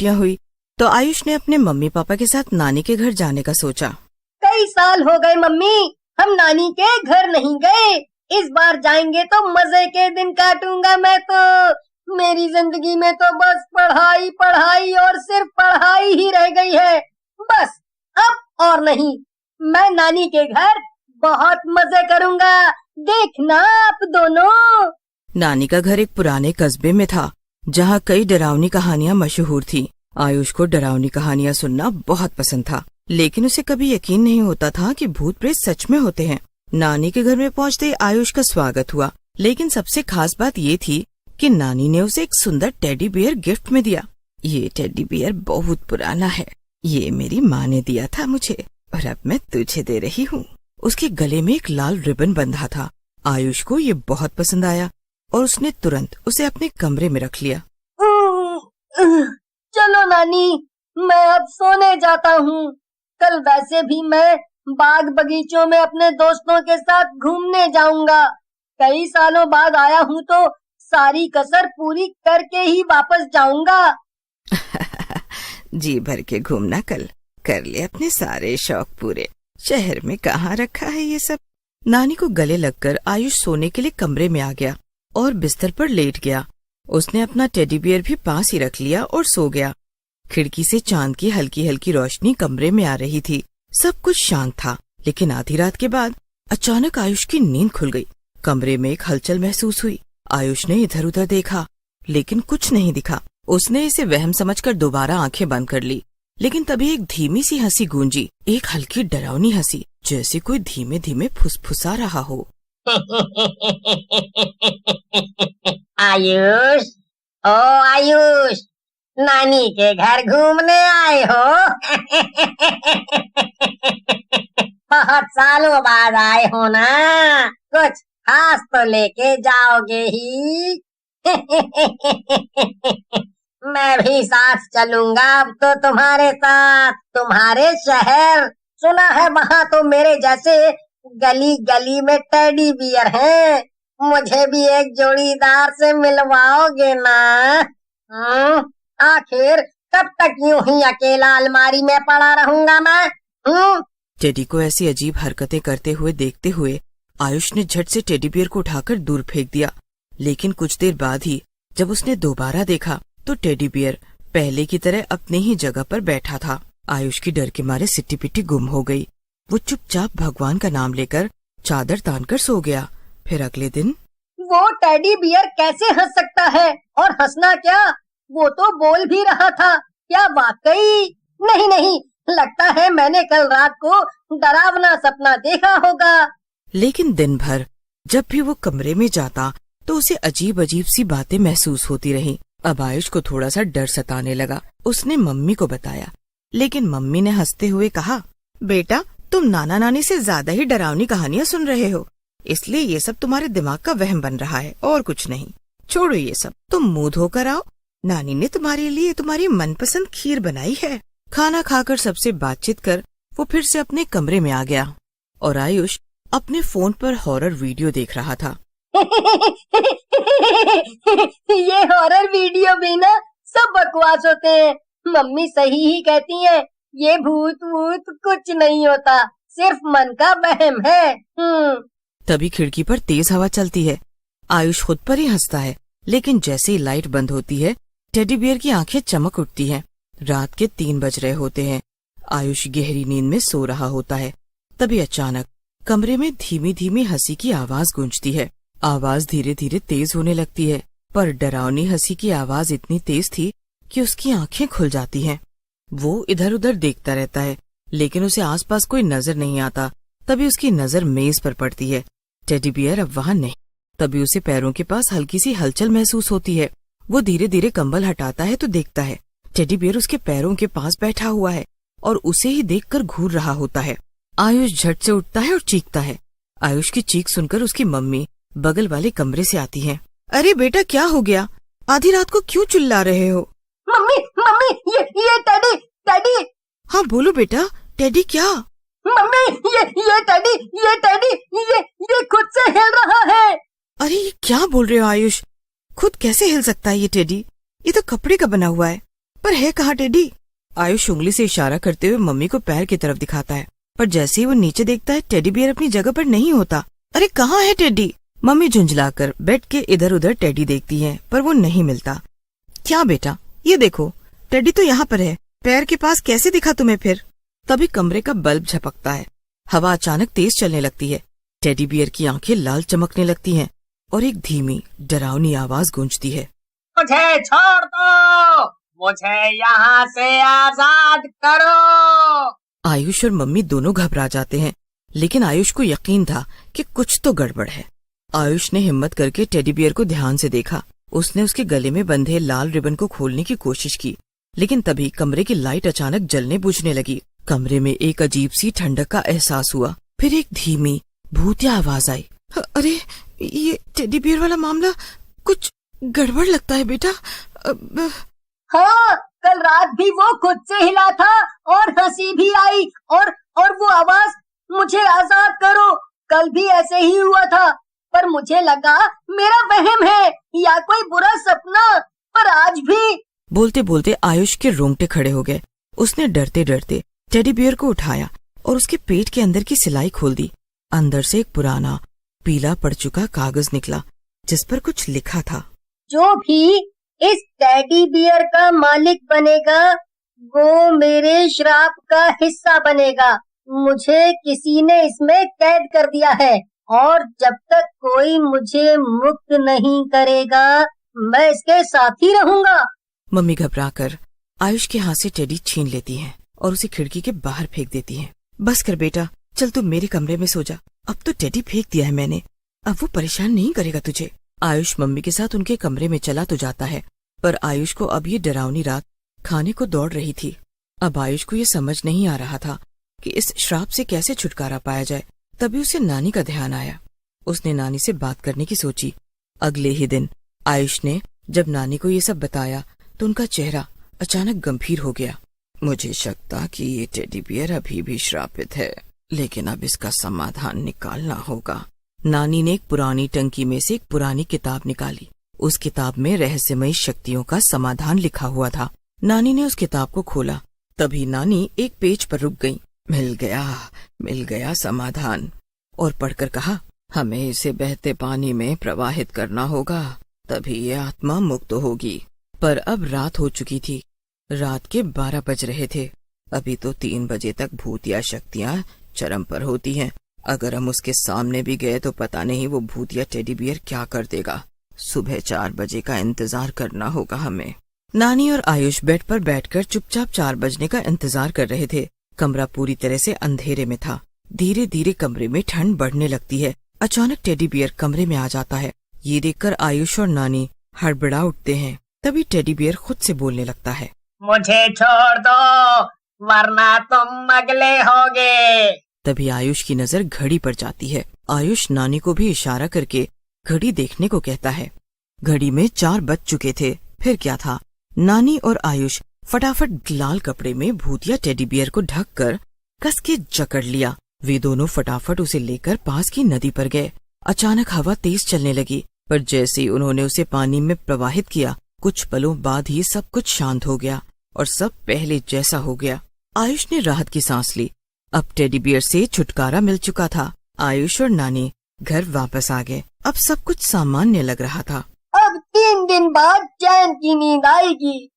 खुशियाँ हुई तो आयुष ने अपने मम्मी पापा के साथ नानी के घर जाने का सोचा। कई साल हो गए मम्मी, हम नानी के घर नहीं गए। इस बार जाएंगे तो मजे के दिन काटूंगा मैं तो। मेरी जिंदगी में तो बस पढ़ाई पढ़ाई और सिर्फ पढ़ाई ही रह गई है। बस अब और नहीं, मैं नानी के घर बहुत मजे करूंगा, देखना आप दोनों। नानी का घर एक पुराने कस्बे में था जहाँ कई डरावनी कहानियाँ मशहूर थी। आयुष को डरावनी कहानियाँ सुनना बहुत पसंद था, लेकिन उसे कभी यकीन नहीं होता था कि भूत प्रेत सच में होते हैं। नानी के घर में पहुँचते ही आयुष का स्वागत हुआ, लेकिन सबसे खास बात ये थी कि नानी ने उसे एक सुंदर टेडी बियर गिफ्ट में दिया। ये टेडी बियर बहुत पुराना है, ये मेरी माँ ने दिया था मुझे और अब मैं तुझे दे रही हूँ। उसके गले में एक लाल रिबन बंधा था। आयुष को ये बहुत पसंद आया और उसने तुरंत उसे अपने कमरे में रख लिया। चलो नानी, मैं अब सोने जाता हूँ। कल वैसे भी मैं बाग बगीचों में अपने दोस्तों के साथ घूमने जाऊंगा। कई सालों बाद आया हूँ तो सारी कसर पूरी करके ही वापस जाऊंगा। जी भर के घूमना, कल कर ले अपने सारे शौक पूरे। शहर में कहाँ रखा है ये सब। नानी को गले लगकर आयुष सोने के लिए कमरे में आ गया और बिस्तर पर लेट गया। उसने अपना टेडी बियर भी पास ही रख लिया और सो गया। खिड़की से चांद की हल्की हल्की रोशनी कमरे में आ रही थी। सब कुछ शांत था, लेकिन आधी रात के बाद अचानक आयुष की नींद खुल गई। कमरे में एक हलचल महसूस हुई। आयुष ने इधर उधर देखा, लेकिन कुछ नहीं दिखा। उसने इसे वहम समझकर दोबारा आंखें बंद कर ली, लेकिन तभी एक धीमी सी हंसी गूंजी, एक हल्की डरावनी हंसी, जैसे कोई धीमे धीमे फुसफुसा रहा हो। आयुष, ओ आयुष, नानी के घर घूमने आए हो? बहुत सालों बाद आए हो ना, कुछ खास तो लेके जाओगे ही। मैं भी साथ चलूंगा अब तो तुम्हारे साथ, तुम्हारे शहर। सुना है वहाँ तो मेरे जैसे गली गली में टेडी बियर हैं। मुझे भी एक जोड़ीदार से मिलवाओगे ना? आखिर कब तक यूं ही अकेला अलमारी में पड़ा रहूंगा मैं? टेडी को ऐसी अजीब हरकतें करते हुए देखते हुए आयुष ने झट से टेडी बियर को उठाकर दूर फेंक दिया। लेकिन कुछ देर बाद ही जब उसने दोबारा देखा तो टेडी बियर पहले की तरह अपनी ही जगह पर बैठा था। आयुष की डर के मारे सिट्टी पिट्टी गुम हो गई। वो चुपचाप भगवान का नाम लेकर चादर तानकर सो गया। फिर अगले दिन वो टेडी बियर कैसे हंस सकता है? और हंसना क्या, वो तो बोल भी रहा था। क्या वाकई? नहीं नहीं, लगता है मैंने कल रात को डरावना सपना देखा होगा। लेकिन दिन भर जब भी वो कमरे में जाता तो उसे अजीब अजीब सी बातें महसूस होती रहीं। अब आयुष को थोड़ा सा डर सताने लगा। उसने मम्मी को बताया, लेकिन मम्मी ने हंसते हुए कहा, बेटा तुम नाना नानी से ज्यादा ही डरावनी कहानियाँ सुन रहे हो, इसलिए ये सब तुम्हारे दिमाग का वहम बन रहा है और कुछ नहीं। छोड़ो ये सब, तुम मुंह धोकर आओ, नानी ने तुम्हारे लिए तुम्हारी मनपसंद खीर बनाई है। खाना खाकर सबसे बातचीत कर वो फिर से अपने कमरे में आ गया और आयुष अपने फोन पर हॉरर वीडियो देख रहा था। ये हॉरर वीडियो भी ना सब बकवास होते हैं। मम्मी सही ही कहती है, ये भूत वूत कुछ नहीं होता, सिर्फ मन का वहम है। तभी खिड़की पर तेज हवा चलती है। आयुष खुद पर ही हंसता है, लेकिन जैसे ही लाइट बंद होती है टेडी बियर की आंखें चमक उठती हैं। रात के 3 बज रहे होते हैं। आयुष गहरी नींद में सो रहा होता है। तभी अचानक कमरे में धीमी धीमी हंसी की आवाज गूंजती है। आवाज धीरे धीरे तेज होने लगती है, पर डरावनी हंसी की आवाज इतनी तेज थी कि उसकी आंखें खुल जाती हैं। वो इधर उधर देखता रहता है, लेकिन उसे आसपास कोई नजर नहीं आता। तभी उसकी नजर मेज पर पड़ती है। टेडी बियर अब वहाँ नहीं। तभी उसे पैरों के पास हल्की सी हलचल महसूस होती है। वो धीरे धीरे कंबल हटाता है तो देखता है टेडी बियर उसके पैरों के पास बैठा हुआ है और उसे ही देखकर घूर रहा होता है। आयुष झट से उठता है और चीखता है। आयुष की चीख सुनकर उसकी मम्मी बगल वाले कमरे से आती है। अरे बेटा क्या हो गया, आधी रात को क्यों चिल्ला रहे हो? मम्मी मम्मी, ये टेडी टेडी। हाँ बोलो बेटा, टेडी क्या? मम्मी ये टेडी ये खुद से हिल रहा है। अरे ये क्या बोल रहे हो आयुष, खुद कैसे हिल सकता है ये टेडी? ये तो कपड़े का बना हुआ है। पर है कहाँ टेडी? आयुष उंगली से इशारा करते हुए मम्मी को पैर की तरफ दिखाता है, पर जैसे ही वो नीचे देखता है टेडी बियर अपनी जगह पर नहीं होता। अरे कहाँ है टेडी? मम्मी झुंझलाकर बेड के इधर उधर टेडी देखती है, पर वो नहीं मिलता। क्या बेटा, ये देखो टेडी तो यहाँ पर है, पैर के पास कैसे दिखा तुम्हें फिर? तभी कमरे का बल्ब झपकता है, हवा अचानक तेज चलने लगती है, टेडी बियर की आंखें लाल चमकने लगती हैं और एक धीमी डरावनी आवाज गूंजती है। मुझे छोड़ दो, मुझे यहाँ से आजाद करो। आयुष और मम्मी दोनों घबरा जाते हैं, लेकिन आयुष को यकीन था कि कुछ तो गड़बड़ है। आयुष ने हिम्मत करके टेडी बियर को ध्यान से देखा। उसने उसके गले में बंधे लाल रिबन को खोलने की कोशिश की, लेकिन तभी कमरे की लाइट अचानक जलने बुझने लगी। कमरे में एक अजीब सी ठंडक का एहसास हुआ। फिर एक धीमी भूतिया आवाज आई। अरे ये टेडी बियर वाला मामला कुछ गड़बड़ लगता है बेटा। हाँ, कल रात भी वो खुद से हिला था और हंसी भी आई और वो आवाज मुझे आजाद करो, कल भी ऐसे ही हुआ था, पर मुझे लगा मेरा वहम है या कोई बुरा सपना, पर आज भी। बोलते बोलते आयुष के रोंगटे खड़े हो गए। उसने डरते डरते टेडी बियर को उठाया और उसके पेट के अंदर की सिलाई खोल दी। अंदर से एक पुराना पीला पड़ चुका कागज निकला, जिस पर कुछ लिखा था। जो भी इस टेडी बियर का मालिक बनेगा वो मेरे श्राप का हिस्सा बनेगा। मुझे किसी ने इसमें कैद कर दिया है और जब तक कोई मुझे मुक्त नहीं करेगा मैं इसके साथ ही रहूंगा। मम्मी घबराकर आयुष के हाथ से टेडी छीन लेती हैं और उसे खिड़की के बाहर फेंक देती हैं। बस कर बेटा, चल तू मेरे कमरे में सो जा। अब तो टेडी फेंक दिया है मैंने, अब वो परेशान नहीं करेगा तुझे। आयुष मम्मी के साथ उनके कमरे में चला तो जाता है, पर आयुष को अब ये डरावनी रात खाने को दौड़ रही थी। अब आयुष को ये समझ नहीं आ रहा था कि इस श्राप से कैसे छुटकारा पाया जाए। तभी उसे नानी का ध्यान आया। उसने नानी से बात करने की सोची। अगले ही दिन आयुष ने जब नानी को ये सब बताया तो उनका चेहरा अचानक गंभीर हो गया। मुझे शक था कि ये टेडी बियर अभी भी श्रापित है, लेकिन अब इसका समाधान निकालना होगा। नानी ने एक पुरानी टंकी में से एक पुरानी किताब निकाली। उस किताब में रहस्यमयी शक्तियों का समाधान लिखा हुआ था। नानी ने उस किताब को खोला, तभी नानी एक पेज पर रुक गई। मिल गया समाधान, और पढ़कर कहा, हमें इसे बहते पानी में प्रवाहित करना होगा, तभी ये आत्मा मुक्त होगी। पर अब रात हो चुकी थी। रात के 12 बज रहे थे। अभी तो 3 बजे तक भूतिया शक्तियाँ चरम पर होती हैं। अगर हम उसके सामने भी गए तो पता नहीं वो भूतिया टेडी बियर क्या कर देगा। सुबह 4 बजे का इंतजार करना होगा हमें। नानी और आयुष बेड पर बैठकर चुपचाप 4 बजने का इंतजार कर रहे थे। कमरा पूरी तरह से अंधेरे में था। धीरे धीरे कमरे में ठंड बढ़ने लगती है। अचानक टेडी बियर कमरे में आ जाता है। ये देखकर आयुष और नानी हड़बड़ा उठते हैं। तभी टेडी बियर खुद से बोलने लगता है, मुझे छोड़ दो वरना तुम अगले होगे। तभी आयुष की नजर घड़ी पर जाती है। आयुष नानी को भी इशारा करके घड़ी देखने को कहता है। घड़ी में 4 बज चुके थे। फिर क्या था, नानी और आयुष फटाफट लाल कपड़े में भूतिया टेडी बियर को ढक कर कस के जकड़ लिया। वे दोनों फटाफट उसे लेकर पास की नदी पर गए। अचानक हवा तेज चलने लगी, पर जैसे ही उन्होंने उसे पानी में प्रवाहित किया, कुछ पलों बाद ही सब कुछ शांत हो गया और सब पहले जैसा हो गया। आयुष ने राहत की सांस ली। अब टेडी बियर से छुटकारा मिल चुका था। आयुष और नानी घर वापस आ गए। अब सब कुछ सामान्य लग रहा था। अब 3 दिन बाद चैन की नींद आएगी।